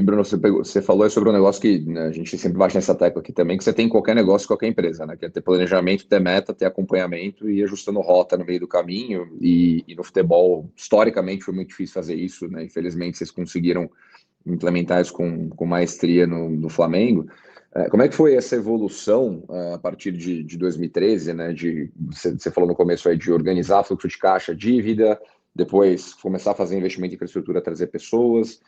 Bruno, você falou sobre um negócio que, né, a gente sempre bate nessa tecla aqui também, que você tem em qualquer negócio, qualquer empresa, né? Que é ter planejamento, ter meta, ter acompanhamento e ir ajustando rota no meio do caminho. E no futebol, historicamente, foi muito difícil fazer isso, né? Infelizmente, vocês conseguiram implementar isso com maestria no Flamengo. Como é que foi essa evolução a partir de 2013, né? Você falou no começo aí de organizar fluxo de caixa, dívida, depois começar a fazer investimento em infraestrutura, trazer pessoas,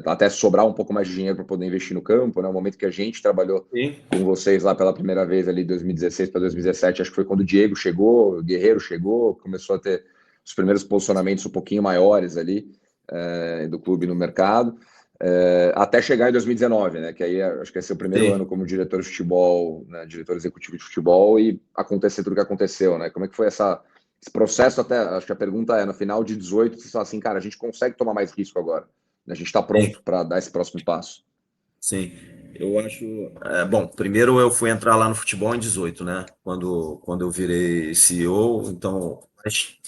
até sobrar um pouco mais de dinheiro para poder investir no campo, né? O momento que a gente trabalhou Sim. com vocês lá pela primeira vez ali 2016 para 2017, acho que foi quando o Diego chegou, o Guerreiro chegou, começou a ter os primeiros posicionamentos um pouquinho maiores ali do clube no mercado, até chegar em 2019, né? Que aí acho que esse é o primeiro Sim. ano como diretor de futebol, né, diretor executivo de futebol, e acontecer tudo que aconteceu, né? Como é que foi esse processo? Até acho que a pergunta no final de 18, você fala assim, cara, a gente consegue tomar mais risco agora, né? A gente está Sim. pronto para dar esse próximo passo. Sim, eu acho. Bom, primeiro eu fui entrar lá no futebol em 18, né? Quando eu virei CEO, então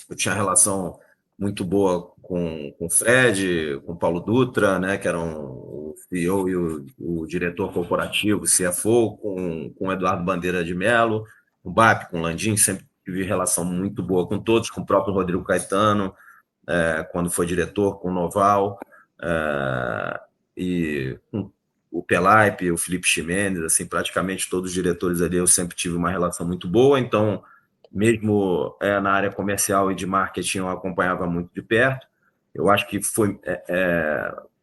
eu tinha relação muito boa com o Fred, com o Paulo Dutra, né? Que eram o CEO e o diretor corporativo, o CFO, com o Eduardo Bandeira de Mello, com o BAP, com o Landim, sempre tive relação muito boa com todos, com o próprio Rodrigo Caetano, quando foi diretor, com o Noval. E com o Pelaipe, o Felipe Ximenes, assim, praticamente todos os diretores ali eu sempre tive uma relação muito boa, então, mesmo na área comercial e de marketing, eu acompanhava muito de perto. Eu acho que foi.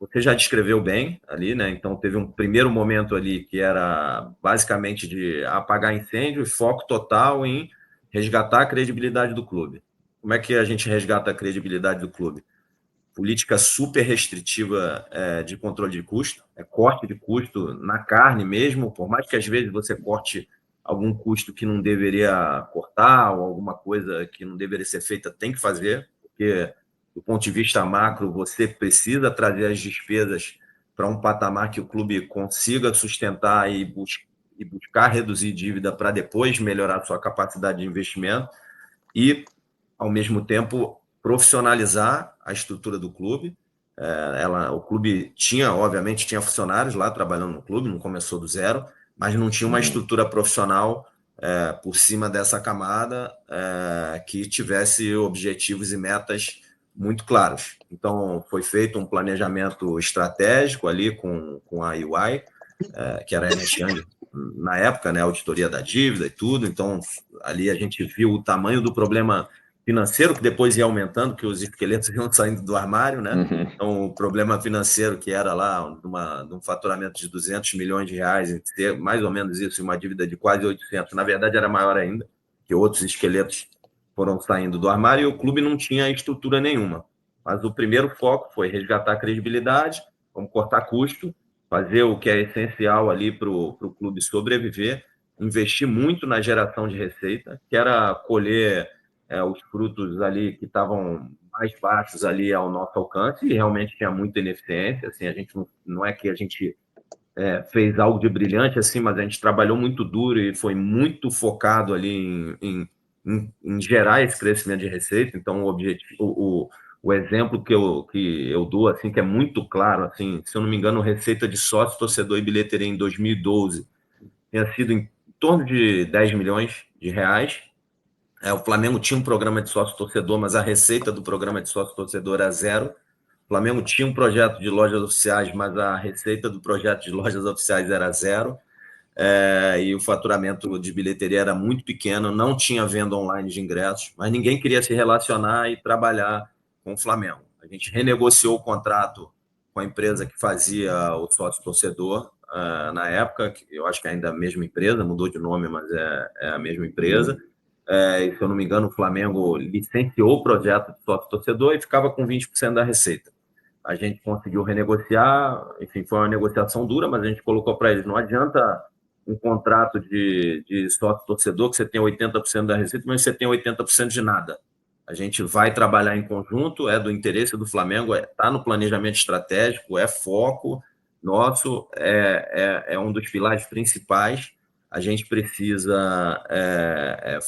Você já descreveu bem ali, né? Então, teve um primeiro momento ali que era basicamente de apagar incêndio e foco total em resgatar a credibilidade do clube. Como é que a gente resgata a credibilidade do clube? Política super restritiva de controle de custo, corte de custo na carne mesmo, por mais que às vezes você corte algum custo que não deveria cortar ou alguma coisa que não deveria ser feita, tem que fazer, porque do ponto de vista macro, você precisa trazer as despesas para um patamar que o clube consiga sustentar e buscar reduzir dívida para depois melhorar sua capacidade de investimento e, ao mesmo tempo, profissionalizar a estrutura do clube. O clube obviamente, tinha funcionários lá trabalhando no clube, não começou do zero, mas não tinha uma estrutura profissional por cima dessa camada que tivesse objetivos e metas muito claros. Então, foi feito um planejamento estratégico ali com a UI, que era a Ernst Young na época, né, auditoria da dívida e tudo. Então, ali a gente viu o tamanho do problema financeiro, que depois ia aumentando, que os esqueletos iam saindo do armário, né? Uhum. Então, o problema financeiro, que era lá de um faturamento de 200 milhões de reais, ter mais ou menos isso, e uma dívida de quase 800, na verdade era maior ainda, que outros esqueletos foram saindo do armário e o clube não tinha estrutura nenhuma. Mas o primeiro foco foi resgatar a credibilidade, vamos cortar custo, fazer o que é essencial ali para o clube sobreviver, investir muito na geração de receita, que era colher os frutos ali que estavam mais baixos ali ao nosso alcance, e realmente tinha muita ineficiência. Assim, a gente não é que a gente fez algo de brilhante, assim, mas a gente trabalhou muito duro e foi muito focado ali em gerar esse crescimento de receita. Então, o exemplo que eu dou, assim, que é muito claro, assim, se eu não me engano, receita de sócio, torcedor e bilheteria em 2012 tinha sido em torno de 10 milhões de reais. O Flamengo tinha um programa de sócio-torcedor, mas a receita do programa de sócio-torcedor era zero. O Flamengo tinha um projeto de lojas oficiais, mas a receita do projeto de lojas oficiais era zero. E o faturamento de bilheteria era muito pequeno, não tinha venda online de ingressos, mas ninguém queria se relacionar e trabalhar com o Flamengo. A gente renegociou o contrato com a empresa que fazia o sócio-torcedor na época, que eu acho que ainda é a mesma empresa, mudou de nome, mas é a mesma empresa. E, se eu não me engano, o Flamengo licenciou o projeto de sócio-torcedor e ficava com 20% da receita. A gente conseguiu renegociar, enfim, foi uma negociação dura, mas a gente colocou para eles, não adianta um contrato de sócio-torcedor que você tem 80% da receita, mas você tem 80% de nada. A gente vai trabalhar em conjunto, é do interesse do Flamengo, está no planejamento estratégico, é foco nosso, é um dos pilares principais. A gente precisa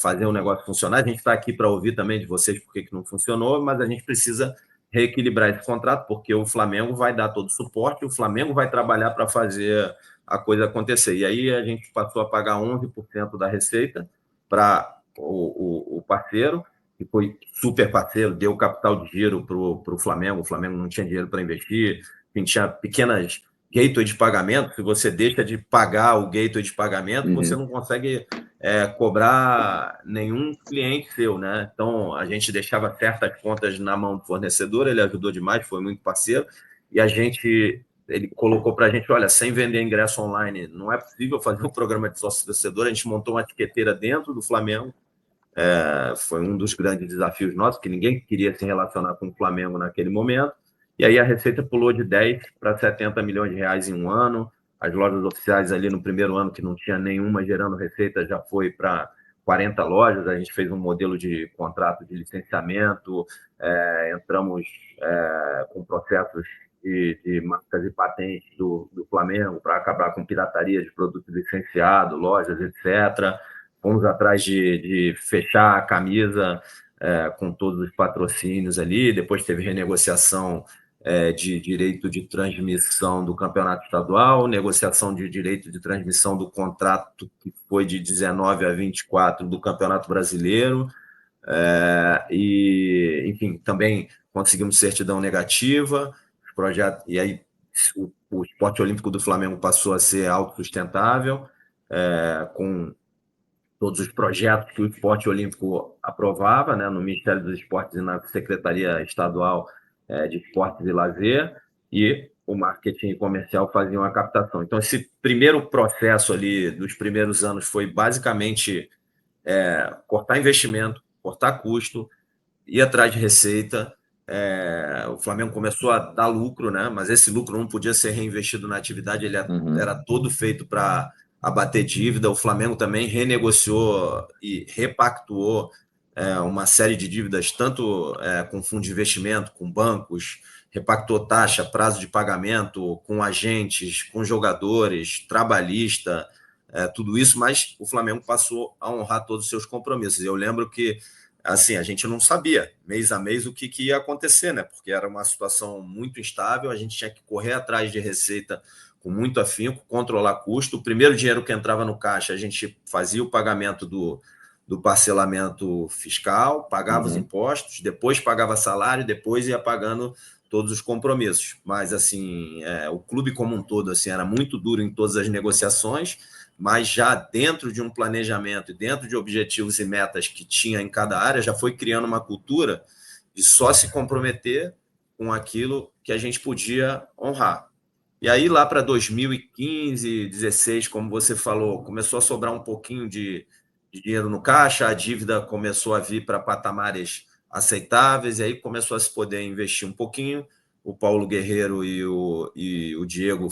fazer o negócio funcionar. A gente está aqui para ouvir também de vocês por que não funcionou, mas a gente precisa reequilibrar esse contrato, porque o Flamengo vai dar todo o suporte, o Flamengo vai trabalhar para fazer a coisa acontecer. E aí a gente passou a pagar 11% da receita para o parceiro, que foi super parceiro, deu capital de giro para o Flamengo não tinha dinheiro para investir, tinha pequenas gateway de pagamento. Se você deixa de pagar o gateway de pagamento, você não consegue cobrar nenhum cliente seu, né? Então, a gente deixava certas contas na mão do fornecedor, ele ajudou demais, foi muito parceiro, e ele colocou para a gente, olha, sem vender ingresso online, não é possível fazer um programa de sócio-torcedor. A gente montou uma etiqueteira dentro do Flamengo, foi um dos grandes desafios nossos, que ninguém queria se relacionar com o Flamengo naquele momento, e aí a receita pulou de 10 para 70 milhões de reais em um ano. As lojas oficiais ali no primeiro ano, que não tinha nenhuma gerando receita, já foi para 40 lojas. A gente fez um modelo de contrato de licenciamento, entramos com processos de marcas e patentes do Flamengo para acabar com pirataria de produto licenciado, lojas, etc. Fomos atrás de fechar a camisa com todos os patrocínios ali. Depois teve renegociação de direito de transmissão do campeonato estadual, negociação de direito de transmissão do contrato que foi de 19 a 24 do Campeonato Brasileiro, e, enfim, também conseguimos certidão negativa, projeto, e aí o esporte olímpico do Flamengo passou a ser autossustentável, com todos os projetos que o esporte olímpico aprovava, né, no Ministério dos Esportes e na Secretaria Estadual de Esportes e Lazer, e o marketing comercial faziam a captação. Então, esse primeiro processo ali dos primeiros anos foi basicamente cortar investimento, cortar custo, ir atrás de receita. O Flamengo começou a dar lucro, né? Mas esse lucro não podia ser reinvestido na atividade, ele era todo feito para abater dívida. O Flamengo também renegociou e repactuou uma série de dívidas, tanto com fundo de investimento, com bancos, repactou taxa, prazo de pagamento, com agentes, com jogadores, trabalhista, tudo isso, mas o Flamengo passou a honrar todos os seus compromissos. Eu lembro que assim, a gente não sabia mês a mês o que ia acontecer, né? Porque era uma situação muito instável, a gente tinha que correr atrás de receita com muito afinco, controlar custo. O primeiro dinheiro que entrava no caixa, a gente fazia o pagamento do parcelamento fiscal, pagava os impostos, depois pagava salário, depois ia pagando todos os compromissos. Mas, assim, o clube como um todo assim, era muito duro em todas as negociações, mas já dentro de um planejamento e dentro de objetivos e metas que tinha em cada área, já foi criando uma cultura de só se comprometer com aquilo que a gente podia honrar. E aí, lá para 2015, 16, como você falou, começou a sobrar um pouquinho de dinheiro no caixa, a dívida começou a vir para patamares aceitáveis, e aí começou a se poder investir um pouquinho. O Paulo Guerreiro e o Diego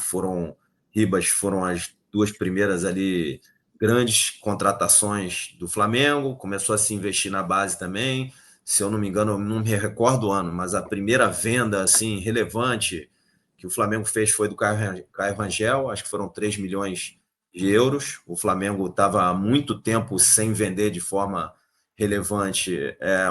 Ribas foram as duas primeiras ali grandes contratações do Flamengo. Começou a se investir na base também. Se eu não me engano, eu não me recordo o ano, mas a primeira venda assim relevante que o Flamengo fez foi do Caio Rangel, acho que foram 3 milhões de euros. O Flamengo estava há muito tempo sem vender de forma relevante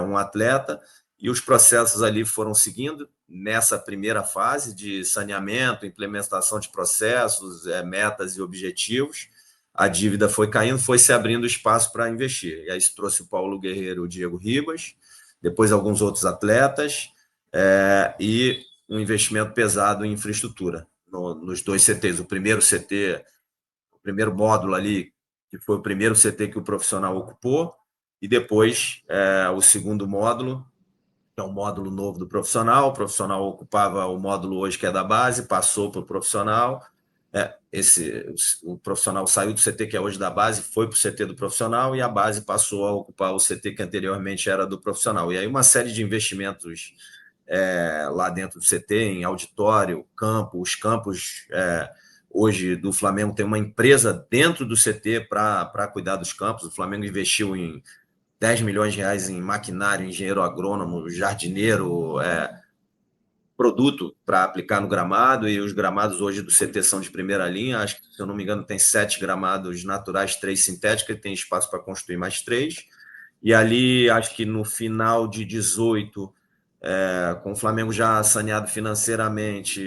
um atleta, e os processos ali foram seguindo nessa primeira fase de saneamento, implementação de processos, metas e objetivos. A dívida foi caindo, foi se abrindo espaço para investir. E aí se trouxe o Paulo Guerreiro e o Diego Ribas, depois alguns outros atletas, e um investimento pesado em infraestrutura nos dois CTs. O primeiro CT, o primeiro módulo ali, que foi o primeiro CT que o profissional ocupou, e depois o segundo módulo, que é um módulo novo do profissional. O profissional ocupava o módulo hoje que é da base, passou para o profissional. O profissional saiu do CT que é hoje da base, foi para o CT do profissional, e a base passou a ocupar o CT que anteriormente era do profissional. E aí uma série de investimentos lá dentro do CT, em auditório, campo. Os campos hoje do Flamengo tem uma empresa dentro do CT para cuidar dos campos. O Flamengo investiu em 10 milhões de reais em maquinário, engenheiro agrônomo, jardineiro, produto para aplicar no gramado, e os gramados hoje do CT são de primeira linha. Acho que, se eu não me engano, tem 7 gramados naturais, 3 sintéticos, e tem espaço para construir mais 3. E ali, acho que no final de 18, Com o Flamengo já saneado financeiramente,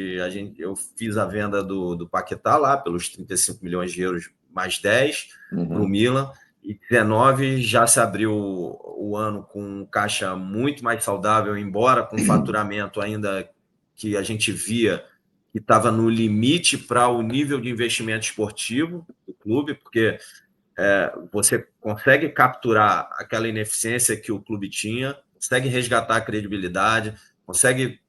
eu fiz a venda do Paquetá lá pelos 35 milhões de euros mais 10 para o Milan. E 19 já se abriu o ano com um caixa muito mais saudável, embora com faturamento ainda que a gente via que estava no limite para o nível de investimento esportivo do clube, porque você consegue capturar aquela ineficiência que o clube tinha, consegue resgatar a credibilidade, consegue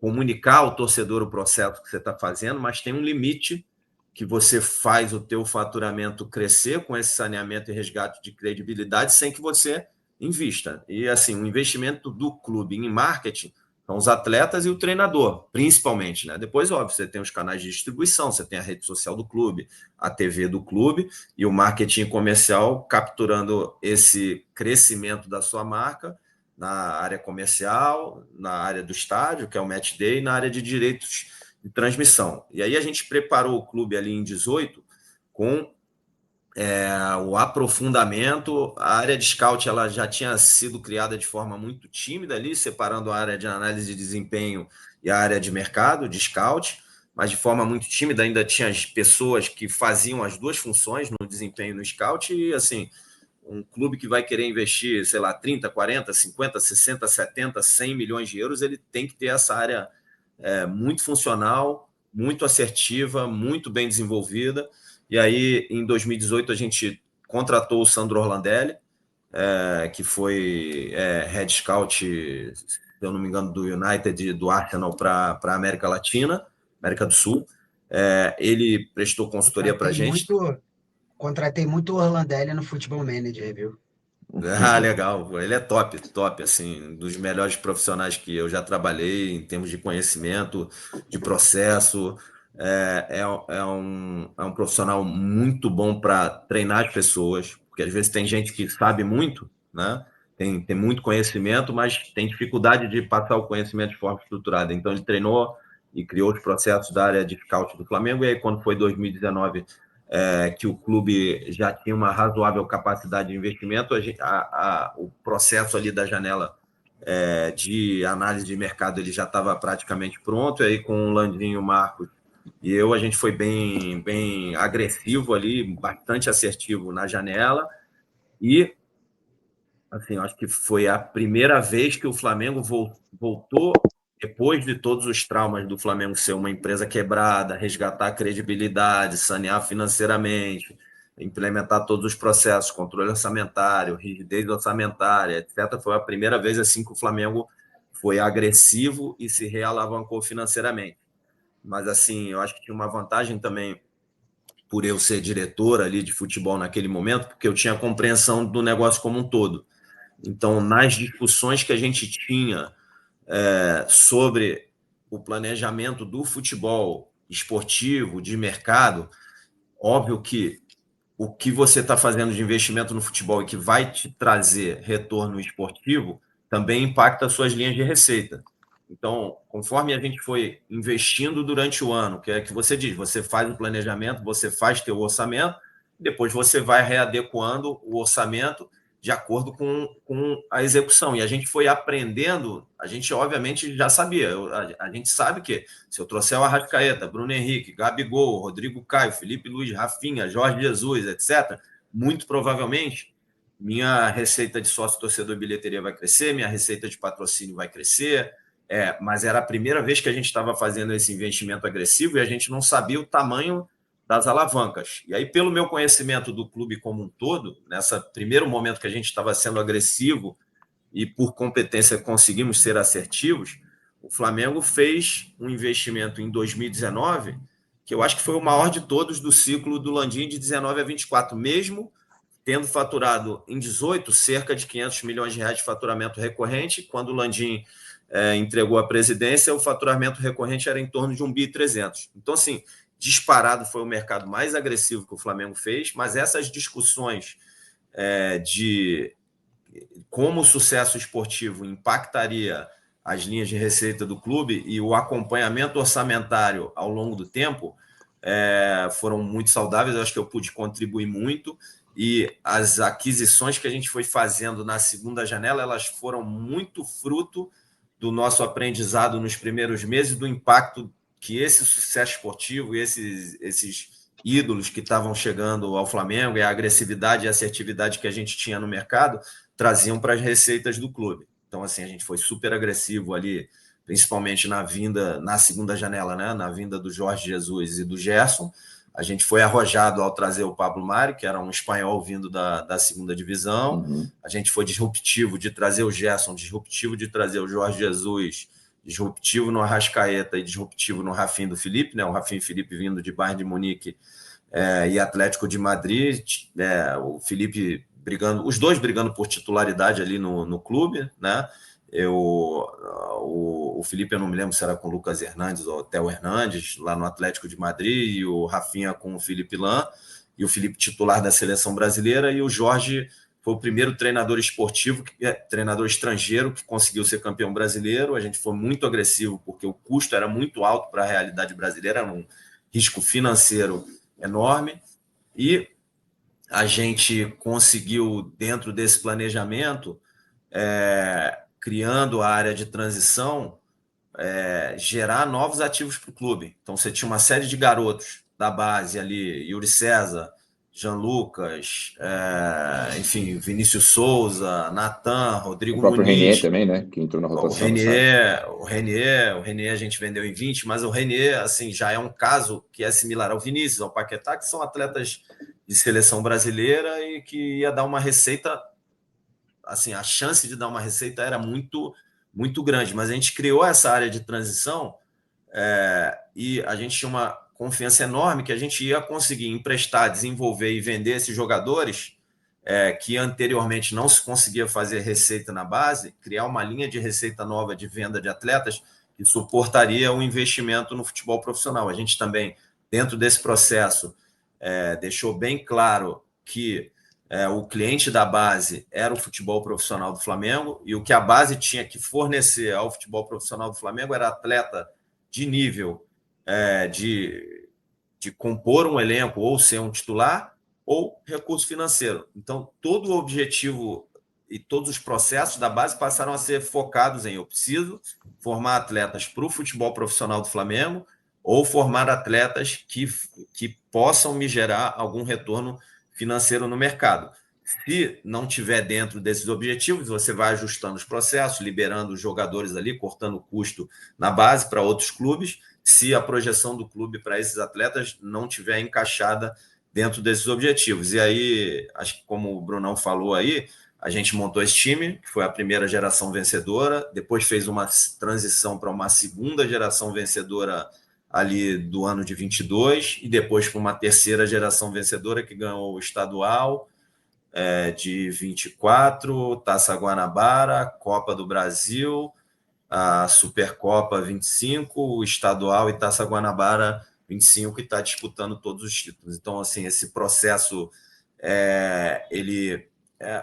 comunicar ao torcedor o processo que você está fazendo, mas tem um limite que você faz o teu faturamento crescer com esse saneamento e resgate de credibilidade sem que você invista. E assim, o investimento do clube em marketing são os atletas e o treinador, principalmente, né? Depois, óbvio, você tem os canais de distribuição, você tem a rede social do clube, a TV do clube e o marketing comercial capturando esse crescimento da sua marca na área comercial, na área do estádio, que é o match day, e na área de direitos de transmissão. E aí a gente preparou o clube ali em 18 com o aprofundamento. A área de scout ela já tinha sido criada de forma muito tímida ali, separando a área de análise de desempenho e a área de mercado, de scout, mas de forma muito tímida. Ainda tinha as pessoas que faziam as duas funções no desempenho e no scout, e assim, um clube que vai querer investir, sei lá, 30, 40, 50, 60, 70, 100 milhões de euros, ele tem que ter essa área muito funcional, muito assertiva, muito bem desenvolvida. E aí, em 2018, a gente contratou o Sandro Orlandelli, que foi head scout, se eu não me engano, do United, do Arsenal para a América Latina, América do Sul. Ele prestou consultoria para a gente. Contratei muito o Orlandelli no Futebol Manager, viu? Ah, legal. Ele é top, top, assim, dos melhores profissionais que eu já trabalhei em termos de conhecimento, de processo. É um profissional muito bom para treinar as pessoas, porque às vezes tem gente que sabe muito, né? Tem muito conhecimento, mas tem dificuldade de passar o conhecimento de forma estruturada. Então, ele treinou e criou os processos da área de scout do Flamengo, e aí, quando foi 2019, que o clube já tinha uma razoável capacidade de investimento, o processo ali da janela de análise de mercado ele já estava praticamente pronto, e aí com o Landinho, o Marcos e eu, a gente foi bem, bem agressivo ali, bastante assertivo na janela, e assim, acho que foi a primeira vez que o Flamengo voltou, depois de todos os traumas do Flamengo ser uma empresa quebrada, resgatar a credibilidade, sanear financeiramente, implementar todos os processos, controle orçamentário, rigidez orçamentária, etc. Foi a primeira vez assim que o Flamengo foi agressivo e se realavancou financeiramente. Mas assim, eu acho que tinha uma vantagem também por eu ser diretor ali de futebol naquele momento, porque eu tinha compreensão do negócio como um todo. Então, nas discussões que a gente tinha sobre o planejamento do futebol esportivo, de mercado, óbvio que o que você está fazendo de investimento no futebol e que vai te trazer retorno esportivo também impacta as suas linhas de receita. Então, conforme a gente foi investindo durante o ano, que é que você diz, você faz o planejamento, você faz teu orçamento, depois você vai readequando o orçamento de acordo com a execução. E a gente foi aprendendo, a gente obviamente já sabia, a gente sabe que se eu trouxer o Arrascaeta, Bruno Henrique, Gabigol, Rodrigo Caio, Felipe Luiz, Rafinha, Jorge Jesus, etc., muito provavelmente minha receita de sócio torcedor e bilheteria vai crescer, minha receita de patrocínio vai crescer, mas era a primeira vez que a gente estava fazendo esse investimento agressivo e a gente não sabia o tamanho das alavancas. E aí, pelo meu conhecimento do clube como um todo, nesse primeiro momento que a gente estava sendo agressivo e por competência conseguimos ser assertivos, o Flamengo fez um investimento em 2019 que eu acho que foi o maior de todos do ciclo do Landim de 19 a 24, mesmo tendo faturado em 18 cerca de 500 milhões de reais de faturamento recorrente. Quando o Landim entregou a presidência, o faturamento recorrente era em torno de 1,3 bi. Então, assim, disparado foi o mercado mais agressivo que o Flamengo fez, mas essas discussões de como o sucesso esportivo impactaria as linhas de receita do clube e o acompanhamento orçamentário ao longo do tempo foram muito saudáveis. Eu acho que eu pude contribuir muito, e as aquisições que a gente foi fazendo na segunda janela, elas foram muito fruto do nosso aprendizado nos primeiros meses, do impacto que esse sucesso esportivo e esses ídolos que estavam chegando ao Flamengo e a agressividade e a assertividade que a gente tinha no mercado traziam para as receitas do clube. Então, assim, a gente foi super agressivo ali, principalmente na segunda janela, né? Na vinda do Jorge Jesus e do Gerson. A gente foi arrojado ao trazer o Pablo Mari, que era um espanhol vindo da segunda divisão. A gente foi disruptivo de trazer o Gerson, disruptivo de trazer o Jorge Jesus, disruptivo no Arrascaeta e disruptivo no Rafinha do Felipe, né? O Rafinha e Felipe vindo de Bayern de Munique e Atlético de Madrid, o Felipe brigando, os dois brigando por titularidade ali no clube, né? O Felipe, eu não me lembro se era com o Lucas Hernandes ou Theo Hernandes, lá no Atlético de Madrid, e o Rafinha com o Felipe Lan, e o Felipe titular da seleção brasileira, e o Jorge foi o primeiro treinador esportivo, treinador estrangeiro que conseguiu ser campeão brasileiro. A gente foi muito agressivo, porque o custo era muito alto para a realidade brasileira, era um risco financeiro enorme, e a gente conseguiu, dentro desse planejamento, criando a área de transição, gerar novos ativos para o clube. Então, você tinha uma série de garotos da base ali, Yuri César, Jean Lucas, enfim, Vinícius Souza, Natan, O Rodrigo próprio Renier Muniz. também, né? Que entrou na O rotação. Renier a gente vendeu em 20, mas o Renier, assim, já é um caso que é similar ao Vinícius, ao Paquetá, que são atletas de seleção brasileira e que ia dar uma receita, assim, a chance de dar uma receita era muito, muito grande, mas a gente criou essa área de transição e a gente tinha uma confiança enorme que a gente ia conseguir emprestar, desenvolver e vender esses jogadores que anteriormente não se conseguia fazer receita na base, criar uma linha de receita nova de venda de atletas que suportaria o investimento no futebol profissional. A gente também, dentro desse processo, deixou bem claro que o cliente da base era o futebol profissional do Flamengo, e o que a base tinha que fornecer ao futebol profissional do Flamengo era atleta de nível de compor um elenco ou ser um titular, ou recurso financeiro. Então, todo o objetivo e todos os processos da base passaram a ser focados em: eu preciso formar atletas para o futebol profissional do Flamengo, ou formar atletas que possam me gerar algum retorno financeiro no mercado. Se não tiver dentro desses objetivos, você vai ajustando os processos, liberando os jogadores ali, cortando o custo na base para outros clubes, se a projeção do clube para esses atletas não tiver encaixada dentro desses objetivos. E aí, acho que como o Brunão falou aí, a gente montou esse time, que foi a primeira geração vencedora, depois fez uma transição para uma segunda geração vencedora ali do ano de 22, e depois para uma terceira geração vencedora que ganhou o estadual de 24, Taça Guanabara, Copa do Brasil, a Supercopa 25, o estadual e Taça Guanabara 25, e está disputando todos os títulos. Então, assim, esse processo,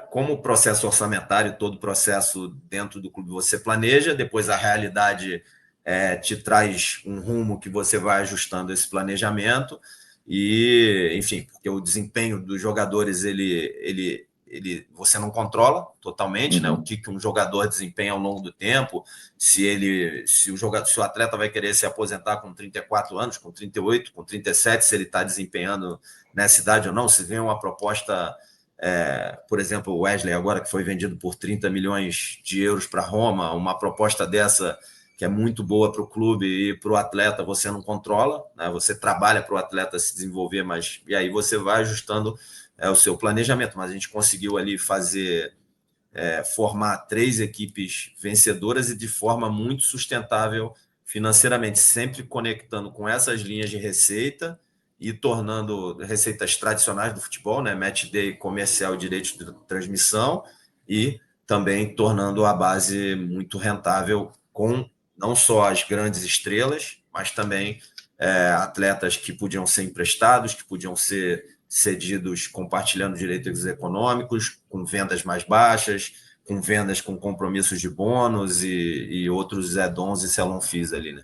como o processo orçamentário, todo processo dentro do clube você planeja, depois a realidade te traz um rumo que você vai ajustando esse planejamento, e, enfim, porque o desempenho dos jogadores, você não controla totalmente, né? O que um jogador desempenha ao longo do tempo, se o atleta vai querer se aposentar com 34 anos, com 38, com 37, se ele está desempenhando nessa idade ou não, se vem uma proposta, por exemplo, o Wesley agora, que foi vendido por 30 milhões de euros para Roma, uma proposta dessa que é muito boa para o clube e para o atleta, você não controla, né? Você trabalha para o atleta se desenvolver, mas e aí você vai ajustando o seu planejamento. Mas a gente conseguiu ali formar 3 equipes vencedoras e de forma muito sustentável financeiramente, sempre conectando com essas linhas de receita e tornando receitas tradicionais do futebol, né? Match day, comercial e direito de transmissão, e também tornando a base muito rentável com não só as grandes estrelas, mas também atletas que podiam ser emprestados, que podiam ser cedidos compartilhando direitos econômicos, com vendas mais baixas, com vendas com compromissos de bônus e outros add-ons e sell-on fees ali, né?